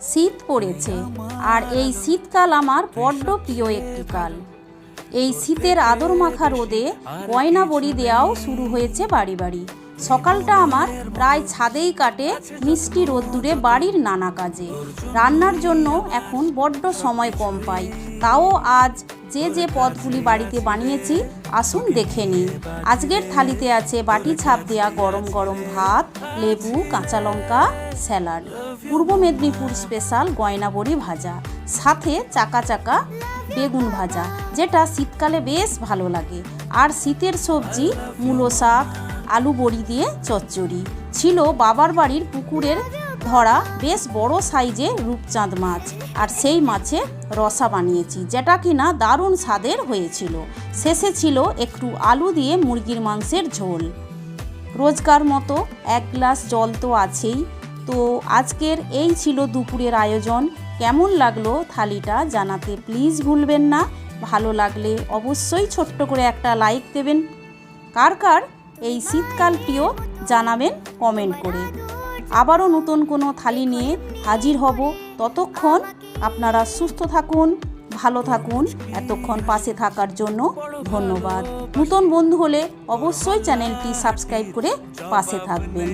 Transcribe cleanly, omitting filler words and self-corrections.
শীত পড়েছে, আর এই শীতকাল আমার বড্ড প্রিয় একটি কাল। এই শীতের আদর মাখা রোদে গয়না বড়ি দেওয়াও শুরু হয়েছে বাড়ি বাড়ি। সকালটা আমার প্রায় ছাদেই কাটে, মিষ্টি রোদ্দুরে বাড়ির নানা কাজে। রান্নার জন্য এখন বড্ড সময় কম পাই, তাও আজ যে পদগুলি বাড়িতে বানিয়েছি আসুন দেখে নিই। আজকের থালিতে আছে বাটি ছাপ দেওয়া গরম গরম ভাত, লেবু, কাঁচা লঙ্কা, স্যালাড, পূর্ব মেদিনীপুর স্পেশাল গয়না বড়ি ভাজা, সাথে চাকা চাকা বেগুন ভাজা, যেটা শীতকালে বেশ ভালো লাগে। আর শীতের সবজি মূলো শাক, আলু বড়ি দিয়ে চচ্চড়ি ছিল। বাবার বাড়ির পুকুরের ধরা বেশ বড় সাইজে রূপচাঁদ মাছ, আর সেই মাছে রসা বানিয়েছি, যেটা কিনা দারুণ স্বাদের হয়েছিল। শেষে ছিল একটু আলু দিয়ে মুরগির মাংসের ঝোল। রোজকার মতো এক গ্লাস জল তো আছেই। তো আজকের এই ছিল দুপুরের আয়োজন। কেমন লাগলো থালিটা জানাতে প্লিজ ভুলবেন না। ভালো লাগলে অবশ্যই ছোট্ট করে একটা লাইক দেবেন। কার কার এই শীতকাল প্রিয় জানাবেন কমেন্ট করে। আবারও নতুন কোনো থালি নিয়ে হাজির হব। ততক্ষণ আপনারা সুস্থ থাকুন, ভালো থাকুন। এতক্ষণ পাশে থাকার জন্য ধন্যবাদ। নতুন বন্ধু হলে অবশ্যই চ্যানেলটি সাবস্ক্রাইব করে পাশে থাকবেন।